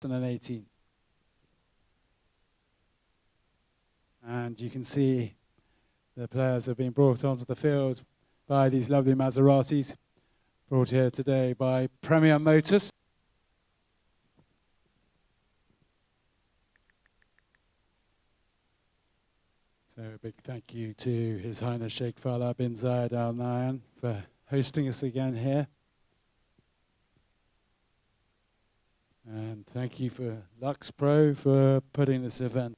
2018. And you can see the players have been brought onto the field by these lovely Maseratis, brought here today by Premier Motors. So a big thank you to His Highness Sheikh Falah bin Zayed Al Nahyan for hosting us again here. And thank you for Lux Pro for putting this event.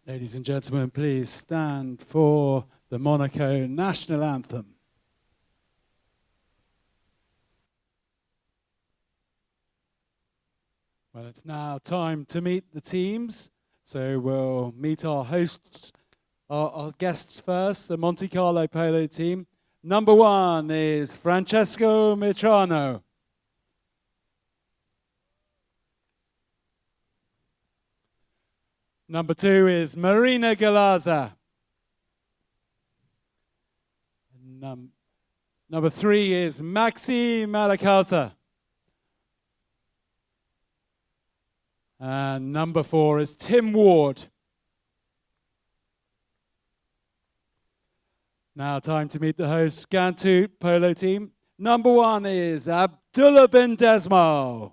Ladies and gentlemen, please stand for the Monaco National Anthem. Well, it's now time to meet the teams. So we'll meet our hosts, our guests first, the Monte Carlo Polo team. Number 1 is Francesco Mitrano. Number 2 is Marina Galazza. Number 3 is Maxi Malakauta. And number 4 is Tim Ward. Now time to meet the hosts, Ghantoot Polo team. Number 1 is Abdullah bin Desmal.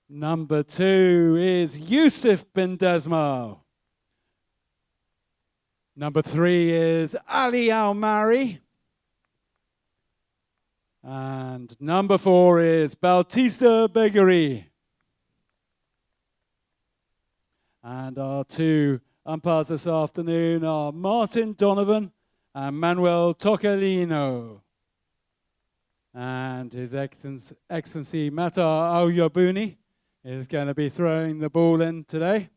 Number 2 is Yusuf bin Desmal. Number 3 is Ali Al-Mari. And number 4 is Bautista Begari. And our 2 umpires this afternoon are Martin Donovan and Manuel Toccolino. And His Excellency Matar Al-Yabuni is going to be throwing the ball in today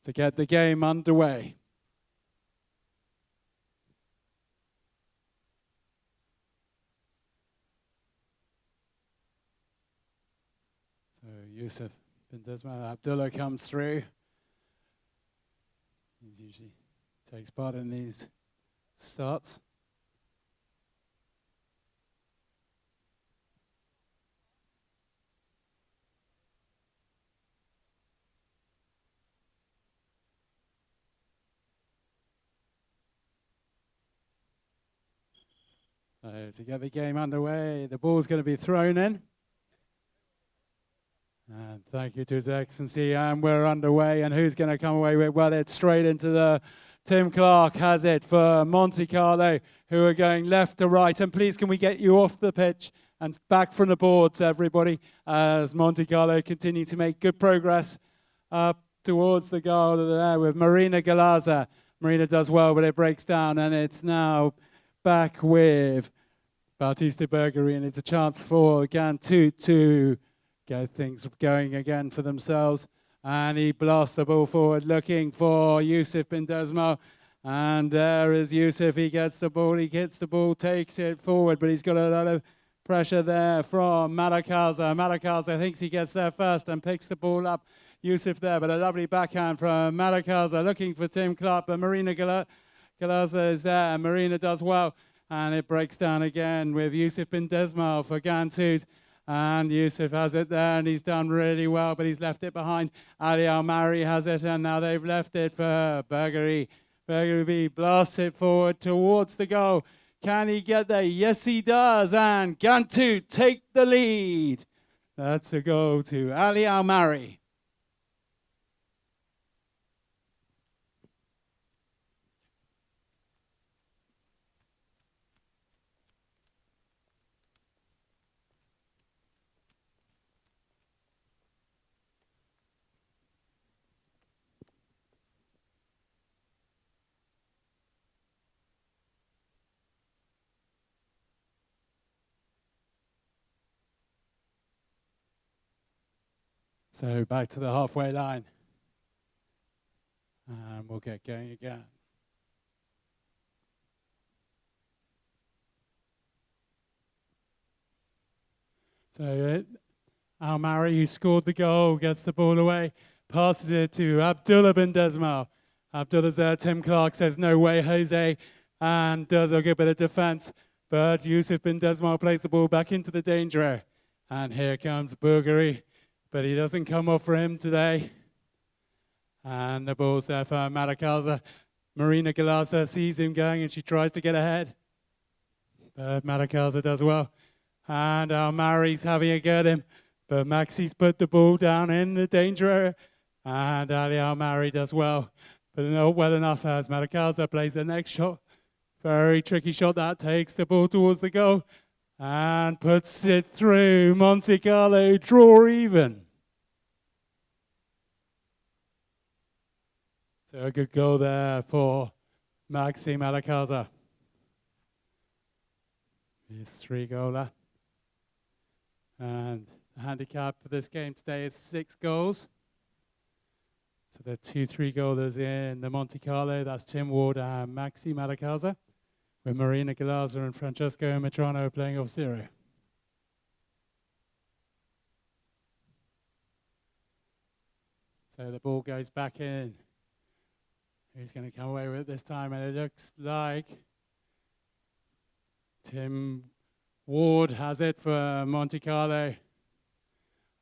to get the game underway. So Yusuf bin Desmal, Abdullah comes through. He usually takes part in these starts. So to get the game underway, the ball's going to be thrown in. And thank you to His Excellency, and we're underway. And who's going to come away with? Well, it's straight into the Tim Clark has it for Monte Carlo, who are going left to right. And please, can we get you off the pitch and back from the boards, everybody, as Monte Carlo continue to make good progress up towards the goal there with Marina Galazza. Marina does well, but it breaks down, and it's now back with Bautista Bergeri, and it's a chance for Ghantoot to get things going again for themselves. And he blasts the ball forward, looking for Yusuf bin Desmal. And there is Yusuf. He gets the ball. He gets the ball, takes it forward, but he's got a lot of pressure there from Malakauta. Malakauta thinks he gets there first and picks the ball up. Yusuf there, but a lovely backhand from Malakauta, looking for Tim Clark. But Marina Galazza is there, and Marina does well. And it breaks down again with Yusuf bin Desmal for Ghantoot. And Yusuf has it there, and he's done really well, but he's left it behind. Ali Al-Mari has it, and now they've left it for Bergeri. Bergeri blasts it forward towards the goal. Can he get there? Yes, he does. And Ghantoot take the lead. That's a goal to Ali Al-Mari. So back to the halfway line. And we'll get going again. So Al-Mari, who scored the goal, gets the ball away, passes it to Abdullah bin Desmal. Abdullah's there. Tim Clark says, no way, Jose, and does a good bit of defense. But Yusuf bin Desmal plays the ball back into the danger area. And here comes Bulgari, but he doesn't come off for him today. And the ball's there for Madakaza. Marina Galasa sees him going and she tries to get ahead. But Madakaza does well. And Al-Mari's having a go at him. But Maxi's put the ball down in the danger area. And Ali Al-Mari does well. But not well enough as Madakaza plays the next shot. Very tricky shot that takes the ball towards the goal. And puts it through. Monte Carlo draw even. So a good goal there for Maxi Madakaza. His 3-goaler. And the handicap for this game today is 6 goals. So there are 2 3-goalers in the Monte Carlo. That's Tim Ward and Maxi Madakaza, with Marina Galazza and Francesco Metrano playing off 0. So the ball goes back in. Who's going to come away with it this time? And it looks like Tim Ward has it for Monte Carlo.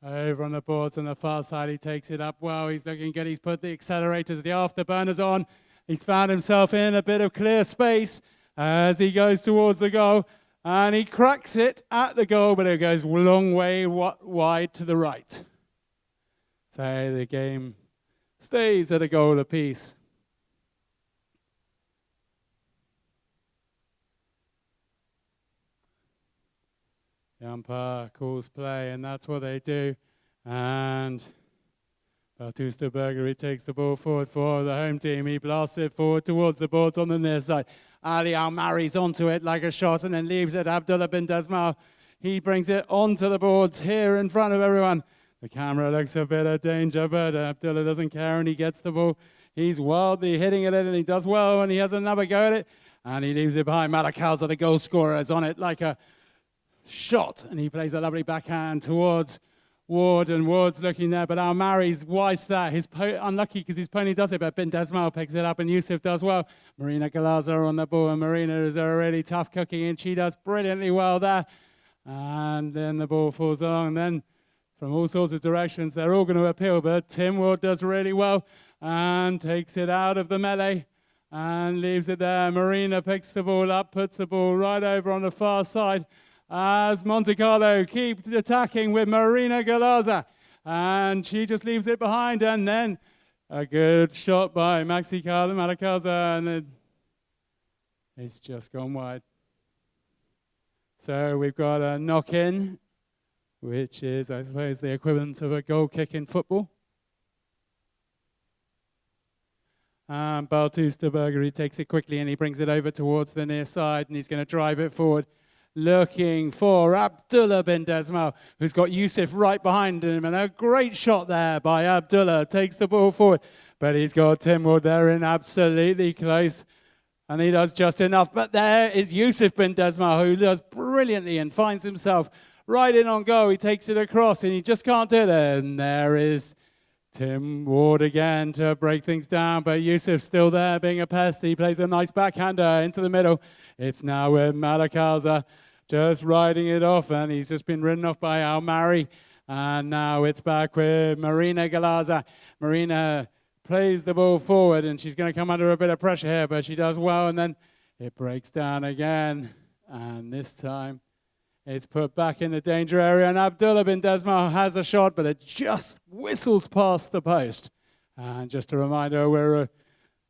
Over on the boards on the far side, he takes it up well. He's looking good. He's put the accelerators, the afterburners on. He's found himself in a bit of clear space as he goes towards the goal. And he cracks it at the goal, but it goes a long way wide to the right. So the game stays at a goal apiece. The umpire calls play, and that's what they do. And Batusta Bergeri takes the ball forward for the home team. He blasts it forward towards the boards on the near side. Ali Al-Mari's onto it like a shot and then leaves it. Abdullah bin Desmal, he brings it onto the boards here in front of everyone. The camera looks a bit of danger, but Abdullah doesn't care and he gets the ball. He's wildly hitting at it and he does well and he has another go at it. And he leaves it behind. Madakaza, the goal scorer, is on it like a shot, and he plays a lovely backhand towards Ward, and Ward's looking there, but Al-Mari's wise to that. He's unlucky because his pony does it, but bin Desmal picks it up, and Yusuf does well. Marina Galazza on the ball, and Marina is a really tough cookie, and she does brilliantly well there. And then the ball falls on, and then from all sorts of directions, they're all going to appeal, but Tim Ward does really well and takes it out of the melee and leaves it there. Marina picks the ball up, puts the ball right over on the far side, as Monte Carlo keeps attacking with Marina Galazza. And she just leaves it behind. And then a good shot by Maxi Madakaza. And it's just gone wide. So we've got a knock-in, which is, I suppose, the equivalent of a goal kick in football. And Batusta Bergeri takes it quickly and he brings it over towards the near side. And he's going to drive it forward, looking for Abdullah bin Desmal, who's got Yusuf right behind him. And a great shot there by Abdullah. Takes the ball forward. But he's got Tim Ward there in absolutely close. And he does just enough. But there is Yusuf bin Desmal, who does brilliantly and finds himself right in on goal. He takes it across and he just can't do it. And there is Tim Ward again to break things down. But Yusuf's still there being a pest. He plays a nice backhander into the middle. It's now with Madakaza, just riding it off, and he's just been ridden off by Al-Mari. And now it's back with Marina Galazza. Marina plays the ball forward, and she's going to come under a bit of pressure here, but she does well, and then it breaks down again. And this time, it's put back in the danger area, and Abdullah bin Desmal has a shot, but it just whistles past the post. And just a reminder, we're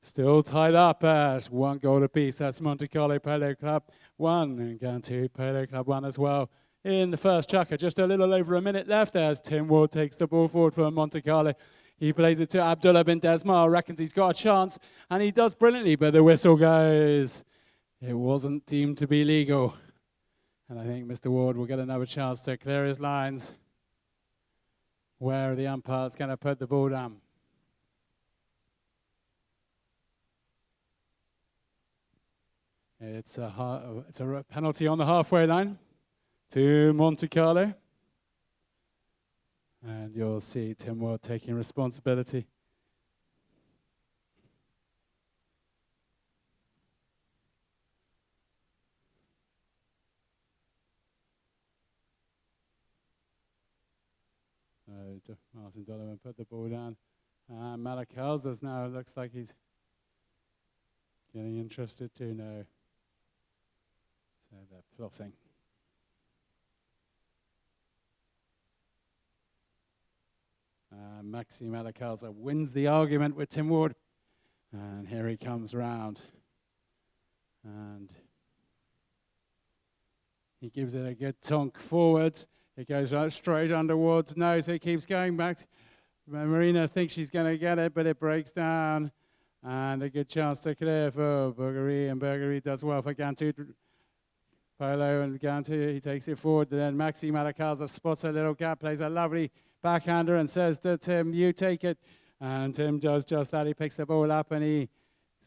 still tied up at 1 goal apiece. That's Monte Carlo Polo Club 1 and Ghantoot Polo Club 1 as well. In the first chukker, just a little over a minute left as Tim Ward takes the ball forward for Monte Carlo. He plays it to Abdullah bin Desmal, reckons he's got a chance, and he does brilliantly, but the whistle goes. It wasn't deemed to be legal. And I think Mr. Ward will get another chance to clear his lines where the umpire's going to put the ball down. It's a penalty on the halfway line to Monte Carlo. And you'll see Tim Ward taking responsibility. So Martin Donovan put the ball down. Malakalzas now looks like he's getting interested too now. So they're plotting. Maxi Malakalza wins the argument with Tim Ward. And here he comes round. And he gives it a good tonk forwards. It goes right straight under Ward's nose. It keeps going back. Marina thinks she's going to get it, but it breaks down. And a good chance to clear for Burgery. And Burgery does well for Ghantoot. Polo and Ghantoot, he takes it forward. Then Maxi Malakalza spots a little gap, plays a lovely backhander and says to Tim, you take it. And Tim does just that. He picks the ball up and he's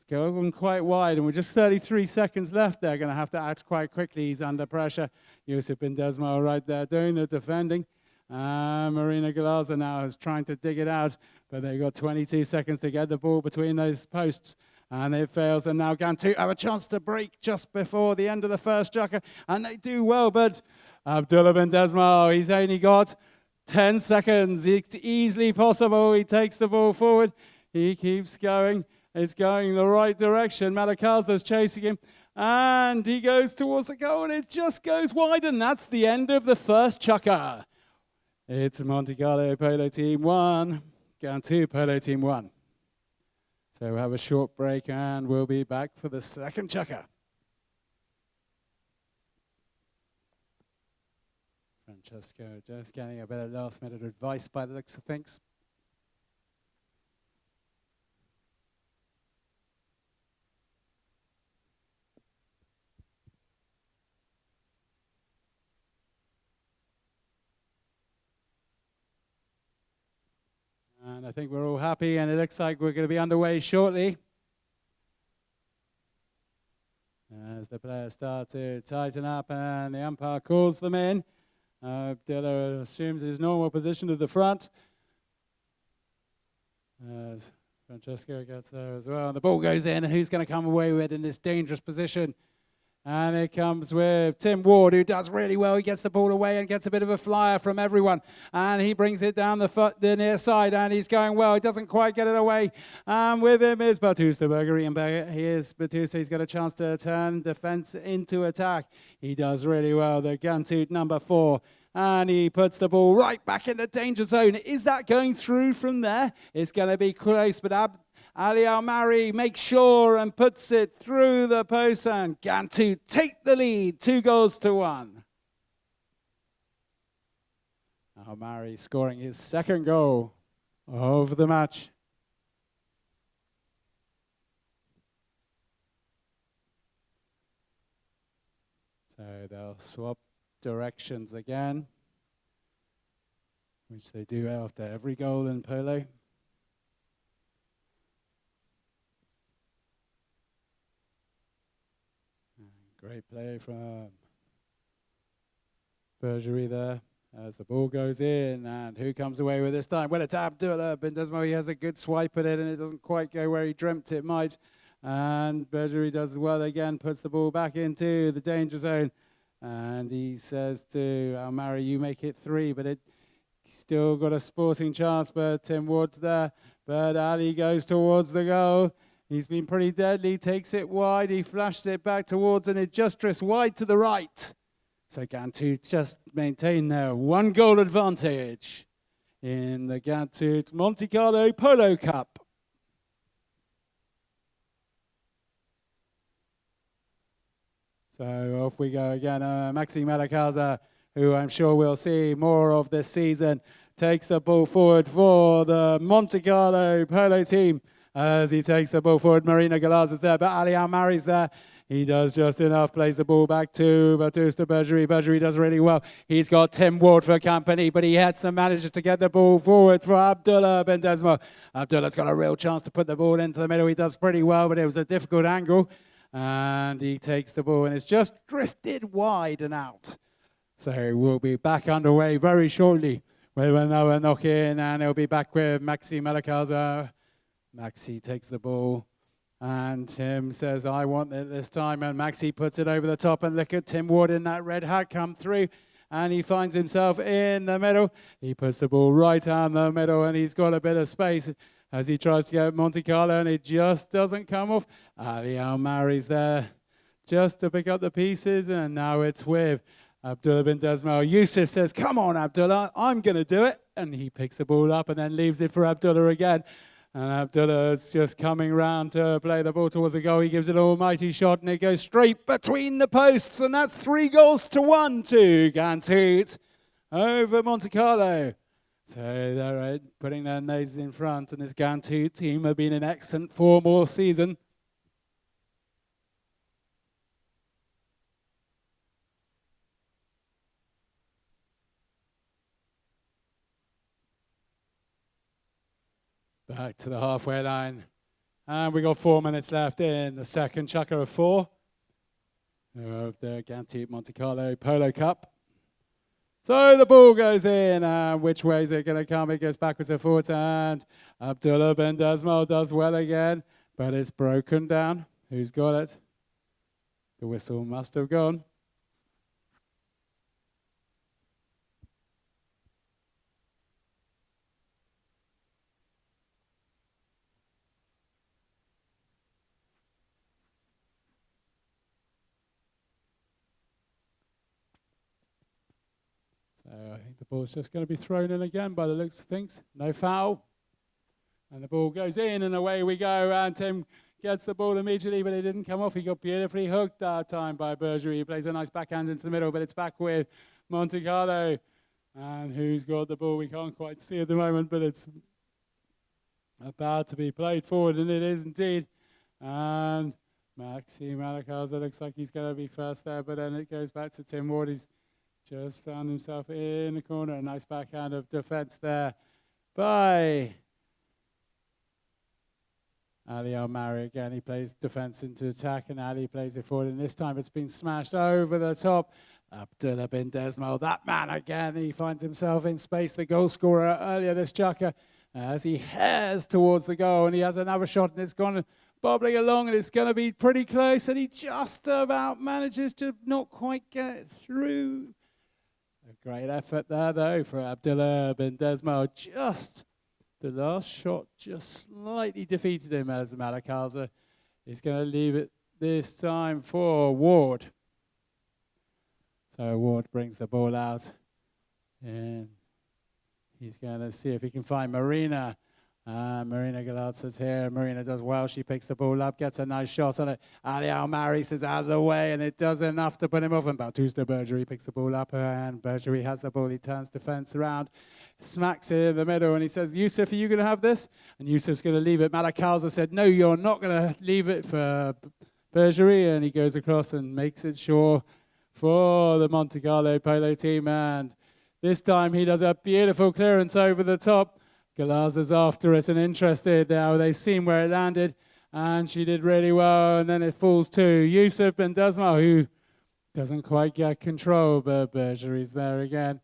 going quite wide. And with just 33 seconds left, they're going to have to act quite quickly. He's under pressure. Yusuf bin Desmo right there doing the defending. Marina Galaza now is trying to dig it out, but they've got 22 seconds to get the ball between those posts. And it fails, and now Ghantoot have a chance to break just before the end of the first jucker, and they do well, but Abdullah bin Desmo, he's only got 10 seconds. It's easily possible. He takes the ball forward. He keeps going. It's going the right direction. Malakalza's chasing him, and he goes towards the goal, and it just goes wide, and that's the end of the first chukker. It's Monte Carlo Polo Team 1, Ghantoot Polo Team 1. So we'll have a short break, and we'll be back for the second chukker. Francesco just getting a bit of last-minute advice by the looks of things. And I think we're all happy, and it looks like we're going to be underway shortly. As the players start to tighten up, and the umpire calls them in. Abdullah assumes his normal position to the front. As Francesco gets there as well. And the ball goes in, and who's going to come away with it in this dangerous position? And it comes with Tim Ward, who does really well. He gets the ball away and gets a bit of a flyer from everyone. And he brings it down the near side, and he's going well. He doesn't quite get it away. And with him is Batista Burgery. And here's Batista. He's got a chance to turn defense into attack. He does really well. The Ghantoot number 4. And he puts the ball right back in the danger zone. Is that going through from there? It's going to be close, but Ali Al-Mari makes sure and puts it through the post, and Ghantoot take the lead, 2-1. Al-Mari scoring his second goal of the match. So they'll swap directions again, which they do after every goal in polo. Great play from Bergerie there as the ball goes in, and who comes away with this time? Well, it's Abdullah bin Desmo. He has a good swipe at it, and it doesn't quite go where he dreamt it might. And Bergerie does well again, puts the ball back into the danger zone, and he says to Al-Mari, you make it 3, but it still got a sporting chance, but Tim Ward's there. But Ali goes towards the goal. He's been pretty deadly, takes it wide, he flashes it back towards, and it just drifts wide to the right. So Ghantoot just maintain their 1-goal advantage in the Ghantoot Monte Carlo Polo Cup. So off we go again. Maxi Malakalza, who I'm sure we'll see more of this season, takes the ball forward for the Monte Carlo Polo team. As he takes the ball forward, Marina Galaz is there, but Ali Al-Mari's there. He does just enough, plays the ball back to Batista Bergerie. Bergerie does really well. He's got Tim Ward for company, but he has to manage to get the ball forward for Abdullah bin Desmo. Abdullah's got a real chance to put the ball into the middle. He does pretty well, but it was a difficult angle. And he takes the ball, and it's just drifted wide and out. So we'll be back underway very shortly with another knock in, and he'll be back with Maxi Malakaza. Maxi takes the ball, and Tim says, I want it this time, and Maxi puts it over the top, and look at Tim Ward in that red hat come through, and he finds himself in the middle. He puts the ball right down the middle, and he's got a bit of space as he tries to get Monte Carlo, and it just doesn't come off. Ali Al-Mari's there just to pick up the pieces, and now it's with Abdullah bin Desmal. Yusuf says, come on, Abdullah, I'm going to do it. And he picks the ball up and then leaves it for Abdullah again. And Abdullah is just coming round to play the ball towards the goal. He gives it an almighty shot, and it goes straight between the posts. And that's 3-1 to Ghantoot over Monte Carlo. So they're putting their noses in front, and this Ghantoot team have been in excellent form all season. Back to the halfway line. And we got 4 minutes left in the second chukker of 4 of the Ghantoot Monte Carlo Polo Cup. So the ball goes in. Which way is it going to come? It goes backwards and forwards. And Abdullah bin Desmal does well again. But it's broken down. Who's got it? The whistle must have gone. I think the ball's just going to be thrown in again by the looks of things. No foul. And the ball goes in, and away we go. And Tim gets the ball immediately, but it didn't come off. He got beautifully hooked that time by Bergerie. He plays a nice backhand into the middle, but it's back with Monte Carlo. And who's got the ball? We can't quite see at the moment, but it's about to be played forward, and it is indeed. And Maxi Malakaza looks like he's going to be first there, but then it goes back to Tim Ward. He's just found himself in the corner. A nice backhand of defense there by Ali Al-Mari again. He plays defense into attack, and Ali plays it forward. And this time it's been smashed over the top. Abdullah bin Desmal, that man again. He finds himself in space, the goal scorer earlier this chukker, as he hairs towards the goal. And he has another shot, and it's gone bobbling along, and it's going to be pretty close. And he just about manages to not quite get through. A great effort there, though, for Abdullah bin Desmal. Just the last shot just slightly defeated him, as Malakaza is going to leave it this time for Ward. So Ward brings the ball out, and he's going to see if he can find Marina. Marina Galazza's here. Marina does well. She picks the ball up, gets a nice shot on it. Ali Al-Mari says out of the way, and it does enough to put him off. And Baptista Bergerie picks the ball up, and Bergerie has the ball. He turns defense around, smacks it in the middle, and he says, Yusuf, are you going to have this? And Yusuf's going to leave it. Malakaza said, no, you're not going to leave it for Bergerie. And he goes across and makes it sure for the Monte Carlo Polo team. And this time he does a beautiful clearance over the top. Galazza's after it and interested now. They've seen where it landed, and she did really well. And then it falls to Yusuf bin Desmal, who doesn't quite get control, but Bergerie's there again.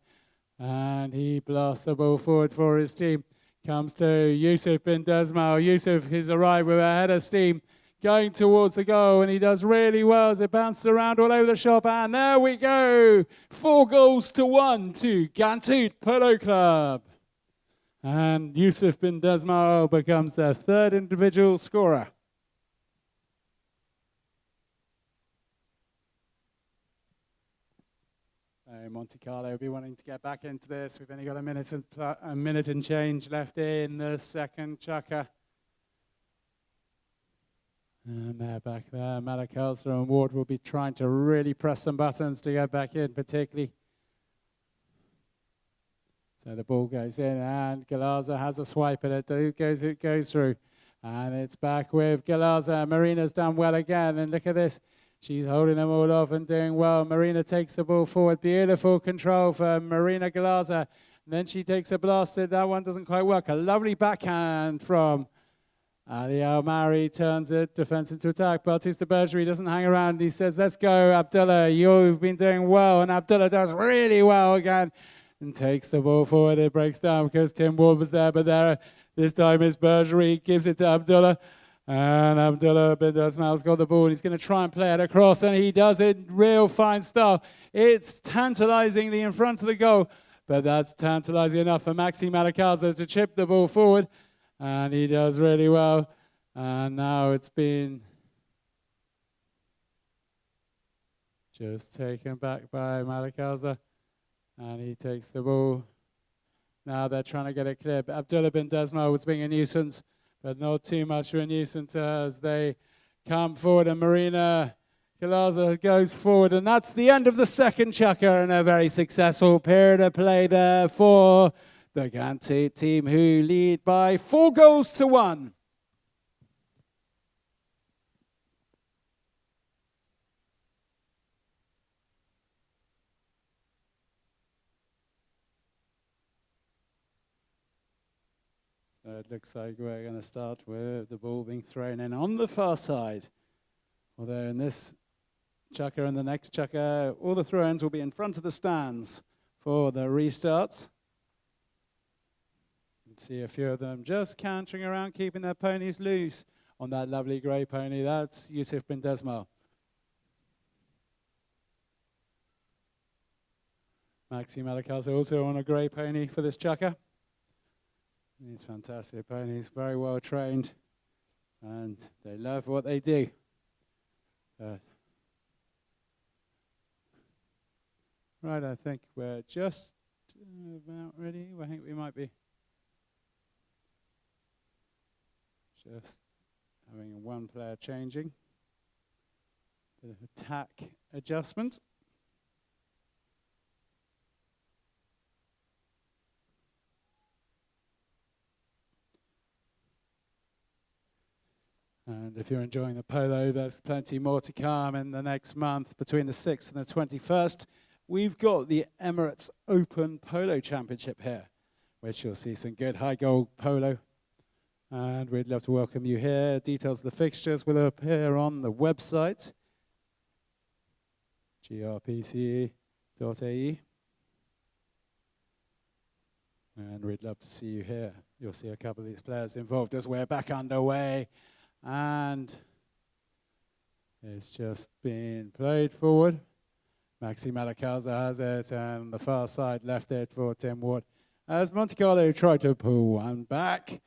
And he blasts the ball forward for his team. Comes to Yusuf bin Desmal. Yusuf has arrived with a head of steam going towards the goal, and he does really well as it bounces around all over the shop. And there we go. 4-1 to Ghantoot Polo Club. And Yusuf bin Desmal becomes their third individual scorer. Monte Carlo will be wanting to get back into this. We've only got a minute and change left in the second chukker. And they're back there. Malakaza and Ward will be trying to really press some buttons to get back in, particularly. So the ball goes in, and Galazza has a swipe at it. It goes through. And it's back with Galazza. Marina's done well again, and look at this. She's holding them all off and doing well. Marina takes the ball forward. Beautiful control for Marina Galazza. And then she takes a blast. That one doesn't quite work. A lovely backhand from Ali Al-Mari, turns it, defense into attack. Baptista Bergerie doesn't hang around. He says, let's go, Abdullah. You've been doing well. And Abdullah does really well again. and takes the ball forward. It breaks down because Tim Ward was there, but there this time is Bergerie, gives it to Abdullah. And Abdullah bin Dasmal's got the ball. He's going to try and play it across, and he does it real fine style. It's tantalizingly in front of the goal, but that's tantalizing enough for Maxi Malakaza to chip the ball forward, and he does really well. And now it's been just taken back by Malakaza, and he takes the ball. Now they're trying to get it clear. But Abdullah bin Dasmal was being a nuisance, but not too much of a nuisance as they come forward, and Marina Galaza goes forward, and that's the end of the second chukker, and a very successful period of play there for the Ghantoot team, who lead by 4-1. So it looks like we're going to start with the ball being thrown in on the far side. Although in this chukker and the next chukker, all the throw-ins will be in front of the stands for the restarts. You can see a few of them just cantering around, keeping their ponies loose on that lovely grey pony. That's Yusuf bin Desmal. Maxi Malakaza also on a grey pony for this chukker. These fantastic ponies, very well trained, and they love what they do. Right, I think we're just about ready. I think we might be just having one player changing. Bit of attack adjustment. And if you're enjoying the polo, there's plenty more to come in the next month between the 6th and the 21st. We've got the Emirates Open Polo Championship here, which you'll see some good high goal polo. And we'd love to welcome you here. Details of the fixtures will appear on the website, grpce.ae. And we'd love to see you here. You'll see a couple of these players involved as we're back underway. And it's just been played forward. Maxi Malakaza has it, and on the far side left it for Tim Ward. As Monte Carlo try to pull one back,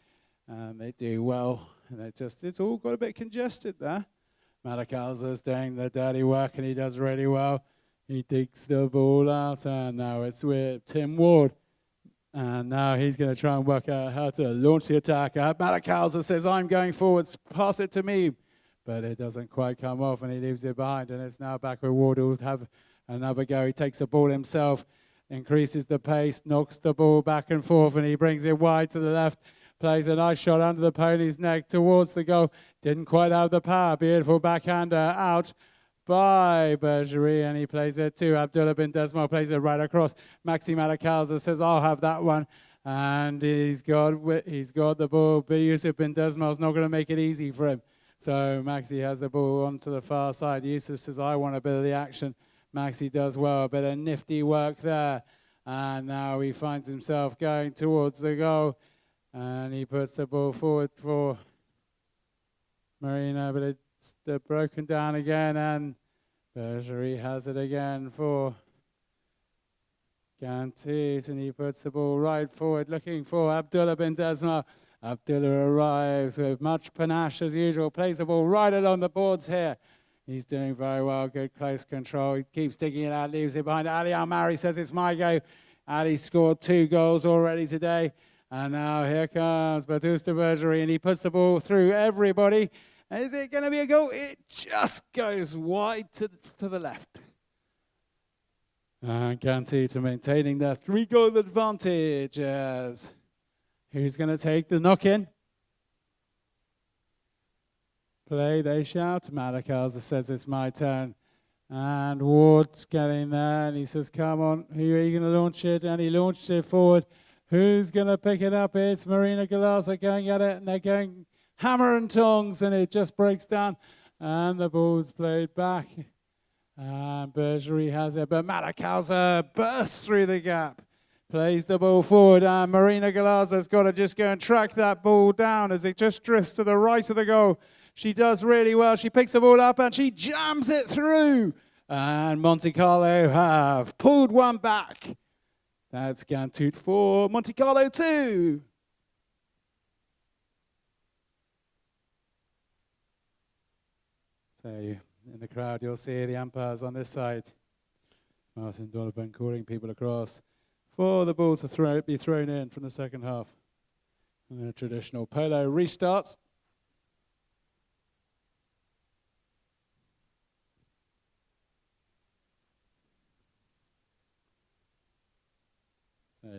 and they do well. And it's all got a bit congested there. Malakaza's doing the dirty work, and he does really well. He digs the ball out, and now it's with Tim Ward. And now he's going to try and work out how to launch the attack. Malakaza says, I'm going forwards, pass it to me. But it doesn't quite come off, and he leaves it behind. And it's now back with Ward, who'll have another go. He takes the ball himself, increases the pace, knocks the ball back and forth, and he brings it wide to the left. Plays a nice shot under the pony's neck towards the goal. Didn't quite have the power. Beautiful backhander out by Bergerie, and he plays it to Abdullah bin Desmal, plays it right across. Maxi Malakaza says, I'll have that one. And he's got the ball, but Yusuf bin Desmal's not going to make it easy for him. So Maxi has the ball onto the far side. Yusuf says, I want a bit of the action. Maxi does well, a bit of nifty work there. And now he finds himself going towards the goal. And he puts the ball forward for Marina, but it's broken down again, and Bergerie has it again for Ghantoot, and he puts the ball right forward, looking for Abdullah bin Desmal. Abdullah arrives with much panache as usual, plays the ball right along the boards here. He's doing very well, good close control. He keeps digging it out, leaves it behind. Ali Al-Mari says it's my go. Ali scored 2 goals already today. And now here comes Batusta Bergerie, and he puts the ball through everybody. Is it going to be a goal? It just goes wide to the left. And Ghantoot maintaining their 3-goal advantage as who's going to take the knock-in? Play, they shout. Malakaza says it's my turn. And Ward's getting there, and he says, come on, who are you going to launch it? And he launched it forward. Who's going to pick it up? It's Marina Galasa going at it, and they're going hammer and tongs, and it just breaks down, and the ball's played back. And Bergerie has it, but Malakaza bursts through the gap, Plays the ball forward, and Marina Galazza's got to just go and track that ball down as it just drifts to the right of the goal. She does really well. She picks the ball up and she jams it through. And Monte Carlo have pulled one back. That's Ghantoot 4, Monte Carlo 2. So in the crowd, you'll see the umpires on this side. Martin Donovan calling people across for the ball to be thrown in from the second half. And the traditional polo restarts.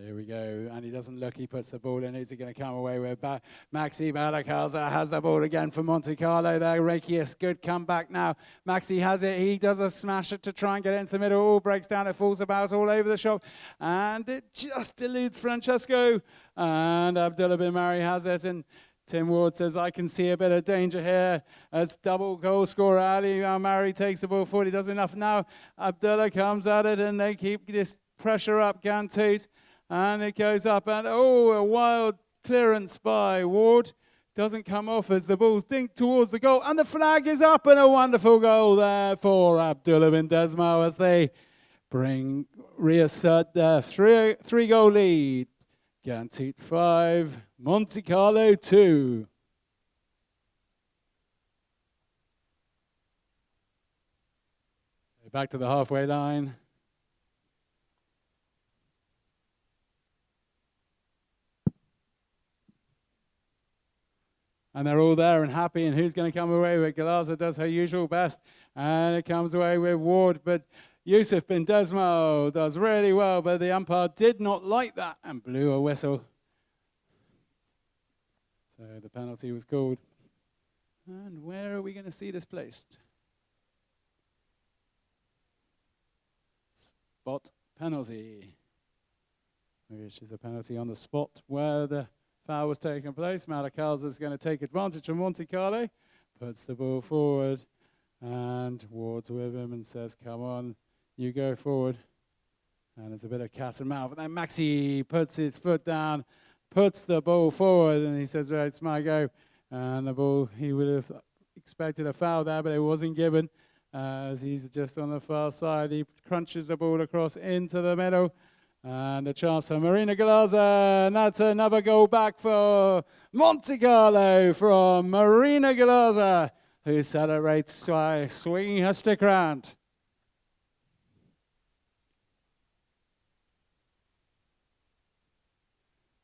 Here we go, and he doesn't look, he puts the ball in. Who's he going to come away with? Maxi Malacalza has the ball again for Monte Carlo there. Rekius, good comeback now. Maxi has it, he does a smash it to try and get it into the middle. All breaks down, it falls about all over the shop, and it just eludes Francesco. And Abdullah bin Mari has it, and Tim Ward says, I can see a bit of danger here as double goal scorer Ali Mari takes the ball forward. He does enough now. Abdullah comes at it, and they keep this pressure up, Ghantoot. And it goes up, and a wild clearance by Ward. Doesn't come off as the ball's dinked towards the goal. And the flag is up, and a wonderful goal there for Abdullah bin Desmo as they reassert their three-goal lead. Ghantoot 5, Monte Carlo 2. Back to the halfway line. And they're all there and happy, and who's going to come away with it? Galazza does her usual best, and it comes away with Ward, but Yusuf bin Desmo does really well, but the umpire did not like that and blew a whistle. So the penalty was called. And where are we going to see this placed? Spot penalty, which is a penalty on the spot where the foul was taking place. Malacalza is going to take advantage of Monte Carlo, puts the ball forward, and Ward's with him and says, come on, you go forward. And there's a bit of cat and mouse. And then Maxi puts his foot down, puts the ball forward, and he says, right, it's my go. And the ball, he would have expected a foul there, but it wasn't given. As he's just on the far side, he crunches the ball across into the middle. And a chance for Marina Galazza, and that's another goal back for Monte Carlo from Marina Galazza, who celebrates by swinging her stick around.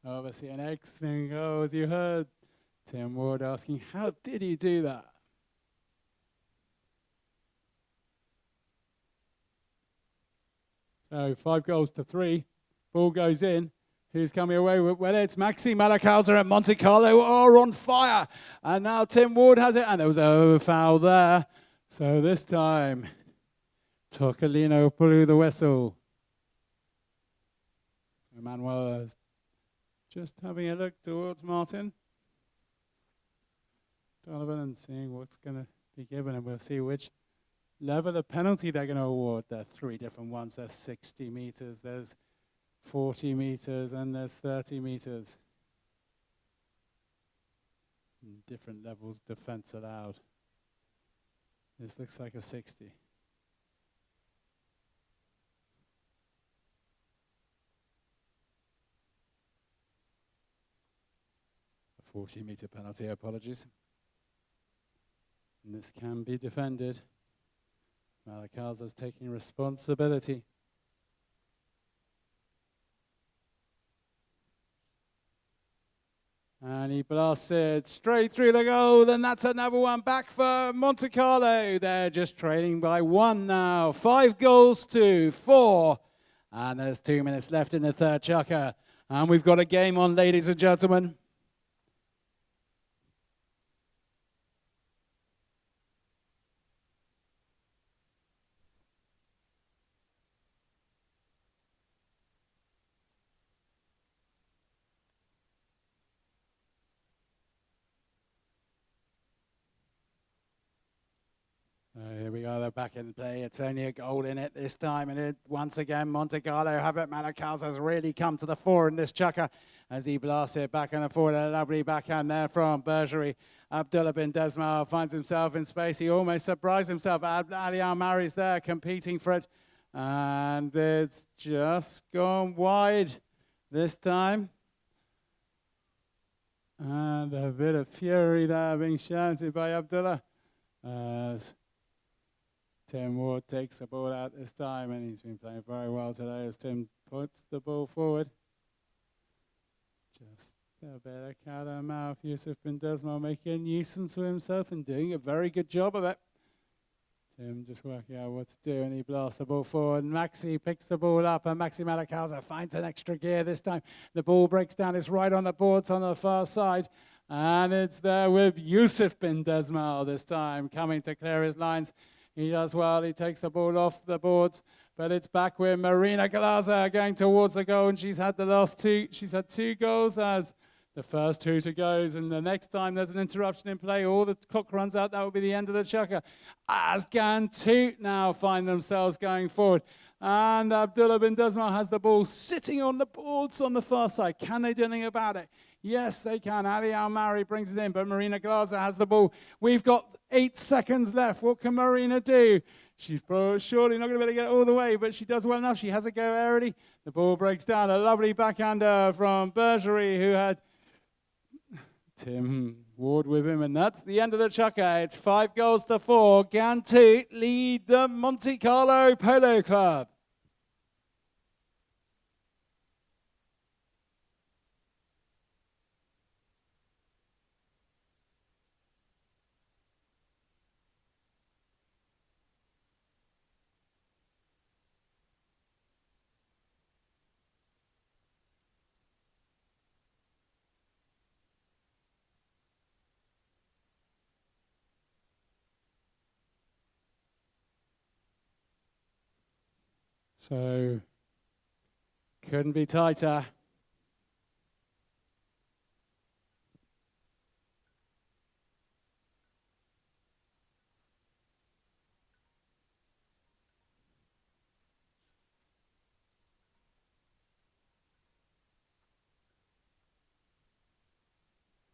Obviously an excellent goal, as you heard Tim Ward asking, how did he do that? So 5-3. Ball goes in. Who's coming away with? Well, it's Maxi Malacalza and Monte Carlo are on fire. And now Tim Ward has it. And there was a foul there. So this time, Tocolino blew the whistle. So Manuel is just having a look towards Martin Donovan and seeing what's going to be given. And we'll see which level of penalty they're going to award. There are 3 different ones. There's 60 meters, there's 40 meters, and there's 30 meters. Different levels defense allowed. This looks like a 60. A 40-meter penalty, apologies. And this can be defended. Malacalza's taking responsibility. And he blasts it straight through the goal, and that's another one back for Monte Carlo. They're just trailing by 1 now. 5-4. And there's 2 minutes left in the third chukker. And we've got a game on, ladies and gentlemen. Here we go, they're back in play. It's only a goal in it this time. And once again, Monte Carlo have it. Malacals has really come to the fore in this chukker as he blasts it back and forward. A lovely backhand there from Bergerie. Abdullah bin Desmal finds himself in space. He almost surprised himself. Ali Al-Mari's there competing for it. And it's just gone wide this time. And a bit of fury there being shouted by Abdullah as Tim Ward takes the ball out this time, and he's been playing very well today as Tim puts the ball forward. Just a bit of cat and mouth. Yusuf bin Desmal making a nuisance of himself and doing a very good job of it. Tim just working out what to do, and he blasts the ball forward. Maxi picks the ball up, and Maxi Malacalza finds an extra gear this time. The ball breaks down. It's right on the boards on the far side, and it's there with Yusuf bin Desmal this time, coming to clear his lines. He does well. He takes the ball off the boards, but it's back with Marina Galaza going towards the goal, and she's had the last two. She's had 2 goals as the first 2 to goes, and the next time there's an interruption in play, all the clock runs out, that will be the end of the chukker. As Ghantoot now find themselves going forward. And Abdullah bin Desmal has the ball sitting on the boards on the far side. Can they do anything about it? Yes, they can. Ali Al-Mari brings it in, but Marina Glazer has the ball. We've got 8 seconds left. What can Marina do? She's surely not going to be able to get it all the way, but she does well enough. She has a go early. The ball breaks down. A lovely backhander from Bergerie, who had Tim Ward with him, and that's the end of the chukker. It's 5 goals to 4. Ghantoot lead the Monte Carlo Polo Club. So, couldn't be tighter.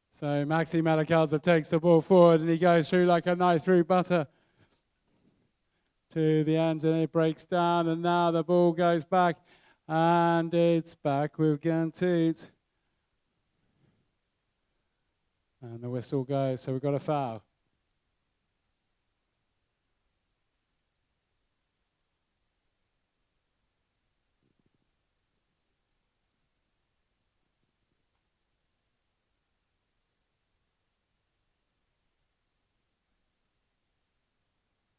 So Maxi Malacalza takes the ball forward and he goes through like a knife through butter to the ends, and it breaks down, and now the ball goes back, and it's back with Ghantoot. And the whistle goes, so we've got a foul.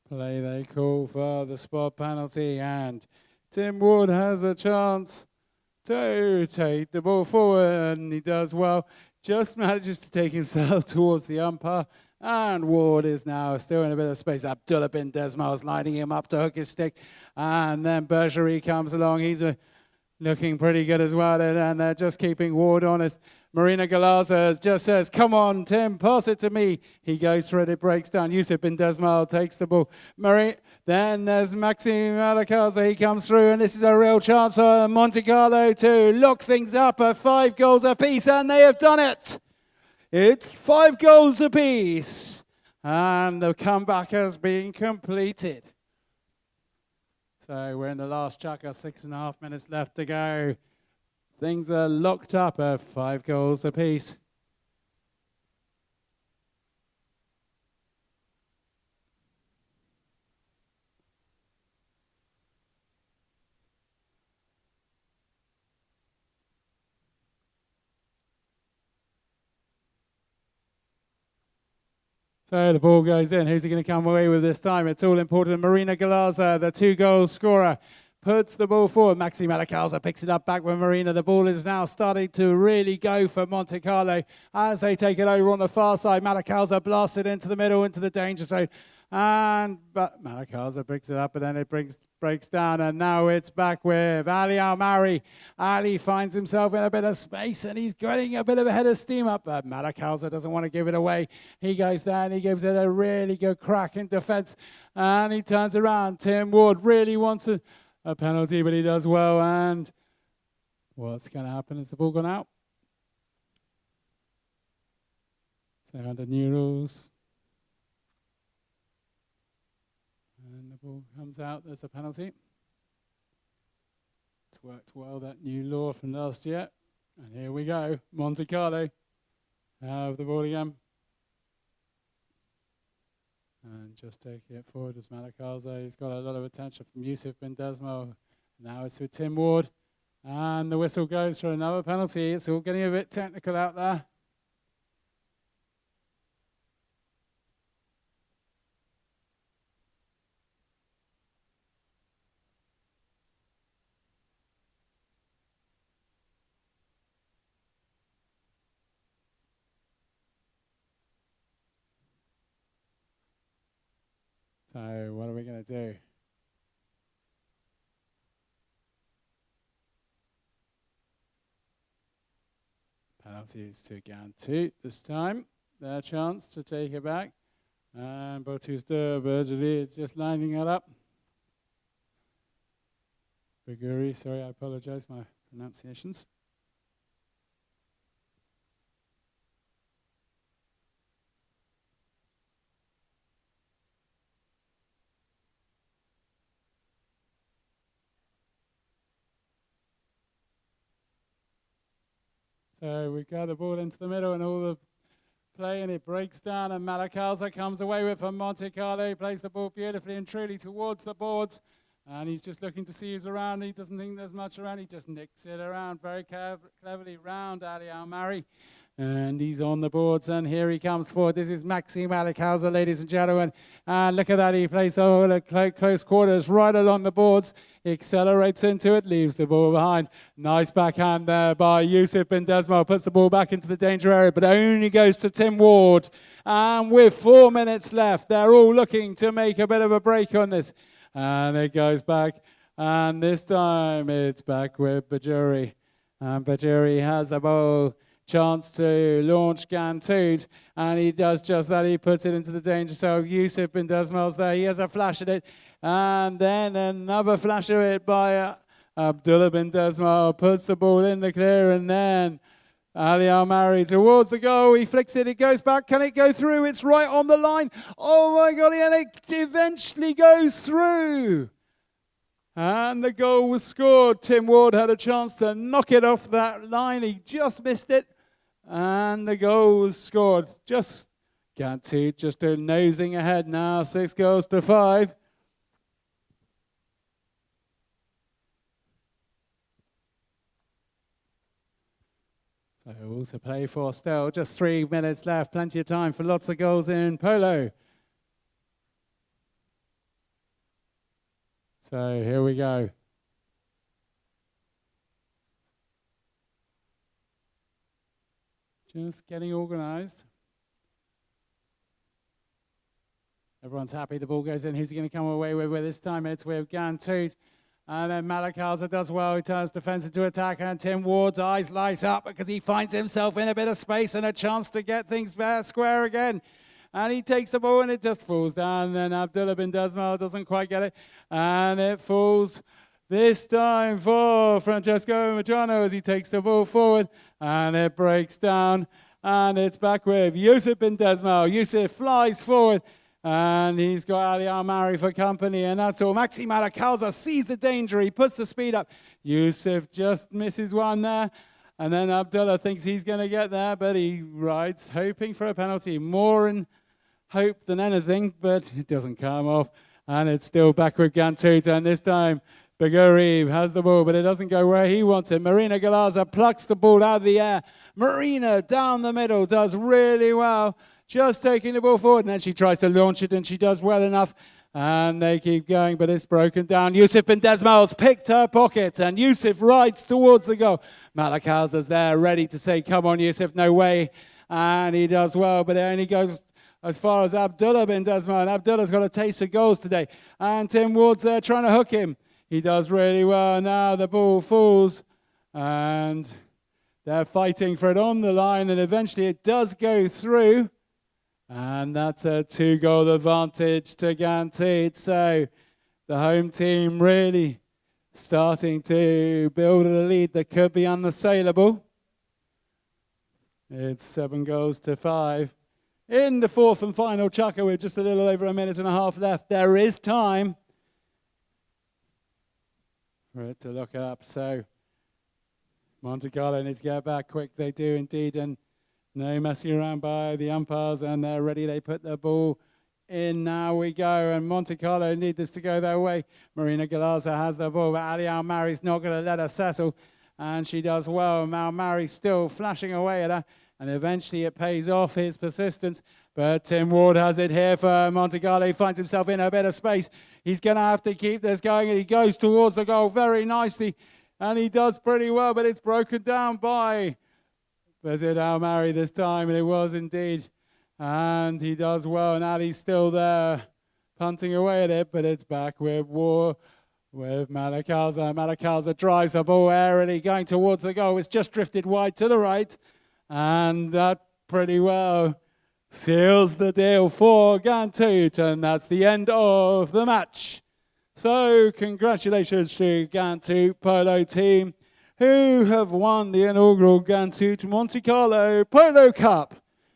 Play they call for the spot penalty, and Tim Ward has a chance to take the ball forward, and he does well. Just manages to take himself towards the umpire, and Ward is now still in a bit of space. Abdullah bin Desmal is lining him up to hook his stick, and then Bergerie comes along. He's looking pretty good as well, and they're just keeping Ward honest. Marina Galaza just says, come on, Tim, pass it to me. He goes for it, it breaks down. Yusuf bin Desmal takes the ball. Then there's Maxime Malacalza, he comes through, and this is a real chance for Monte Carlo to lock things up at 5 goals apiece, and they have done it. It's 5 goals apiece, and the comeback has been completed. So we're in the last chukker, 6.5 minutes left to go. Things are locked up at 5 goals apiece. So the ball goes in. Who's he going to come away with this time? It's all important. Marina Galaza, the 2-goal scorer, puts the ball forward. Maxi Malacalza picks it up back with Marina. The ball is now starting to really go for Monte Carlo as they take it over on the far side. Malacalza blasts it into the middle, into the danger zone. But Malakaza picks it up, and then it breaks down, and now it's back with Ali Al-Mari. Ali finds himself in a bit of space, and he's getting a bit of a head of steam up, but Malakaza doesn't want to give it away. He goes there, and he gives it a really good crack in defense, and he turns around. Tim Ward really wants a penalty, but he does well, and what's going to happen? Is the ball gone out? So under new rules. And the ball comes out, there's a penalty. It's worked well, that new law from last year. And here we go, Monte Carlo have the ball again. And just taking it forward was Malakaza. He's got a lot of attention from Yusuf bin Desmo. Now it's with Tim Ward. And the whistle goes for another penalty. It's all getting a bit technical out there. So what are we going to do? Penalties to Ghantoot this time. Their chance to take it back. And Botuzda Bergeli is just lining it up. Biguri, sorry, I apologize, my pronunciations. So we got the ball into the middle and all the play, and it breaks down, and Malakaza comes away with from Monte Carlo. He plays the ball beautifully and truly towards the boards, and he's just looking to see who's around. He doesn't think there's much around. He just nicks it around very cleverly round Ali Al-Mari. And he's on the boards, and here he comes forward. This is Maxime Malakaza, ladies and gentlemen. And look at that, he plays all at close quarters right along the boards. He accelerates into it, leaves the ball behind. Nice backhand there by Yusuf bin Desmo. Puts the ball back into the danger area, but only goes to Tim Ward. And with 4 minutes left, they're all looking to make a bit of a break on this. And it goes back, and this time it's back with Bajuri. And Bajuri has the ball. Chance to launch Ghantoot, and he does just that. He puts it into the danger zone. Yusuf bin Desmo's there. He has a flash at it, and then another flash of it by Abdullah bin Desmo. Puts the ball in the clear, and then Ali Al-Mari towards the goal. He flicks it. It goes back. Can it go through? It's right on the line. Oh my God! And it eventually goes through. And the goal was scored. Tim Ward had a chance to knock it off that line. He just missed it. And the goal was scored. Just Ghantoot just nosing ahead now. 6 goals to 5. So all to play for still. Just 3 minutes left. Plenty of time for lots of goals in Polo. So here we go. Just getting organized. Everyone's happy. The ball goes in. Who's he going to come away with? This time it's with Ghantoot. And then Malakaza does well. He turns defense into attack. And Tim Ward's eyes light up because he finds himself in a bit of space and a chance to get things back square again. And he takes the ball, and it just falls down. And Abdullah bin Desmo doesn't quite get it. And it falls this time for Francesco Majano as he takes the ball forward. And it breaks down. And it's back with Yusuf bin Desmo. Yusuf flies forward. And he's got Ali Al-Mari for company. And that's all. Maxime Malakaza sees the danger. He puts the speed up. Yusuf just misses one there. And then Abdullah thinks he's going to get there. But he rides, hoping for a penalty. More in hope than anything, but it doesn't come off, and it's still back with Ghantoot, and this time Baguri has the ball, but it doesn't go where he wants it. Marina Galaza plucks the ball out of the air. Marina down the middle does really well, just taking the ball forward, and then she tries to launch it, and she does well enough, and they keep going, but it's broken down. Yusuf bin Desmo's picked her pocket, and Yusuf rides towards the goal. Malakaza's there, ready to say, come on, Yusuf, no way, and he does well, but it only goes as far as Abdullah bin Desmond. Abdullah's got a taste of goals today. And Tim Ward's there trying to hook him. He does really well. Now the ball falls. And they're fighting for it on the line. And eventually it does go through. And that's a 2-goal advantage to Ghantoot. So the home team really starting to build a lead that could be unassailable. It's 7-5. In the fourth and final chukker with just a little over a minute and a half left. There is time for it to look up. So Monte Carlo needs to get back quick. They do indeed. And no messing around by the umpires. And they're ready. They put the ball in. Now we go. And Monte Carlo need this to go their way. Marina Galaza has the ball. But Ali Al-Mari's not going to let her settle. And she does well. Al-Mari still flashing away at her. And eventually it pays off his persistence. But Tim Ward has it here for Monte Carlo. He finds himself in a bit of space. He's going to have to keep this going. And he goes towards the goal very nicely. And he does pretty well. But it's broken down by, was it Al-Mari this time? And it was indeed. And he does well. And Ali's still there punting away at it. But it's back with War. With Malakaza. Malakaza drives the ball airily going towards the goal. It's just drifted wide to the right. And that pretty well seals the deal for Ghantoot. And that's the end of the match. So congratulations to Ghantoot Polo team who have won the inaugural Ghantoot Monte Carlo Polo Cup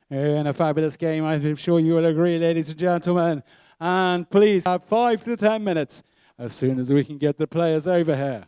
in a fabulous game. I'm sure you will agree, ladies and gentlemen. And please have 5 to 10 minutes as soon as we can get the players over here.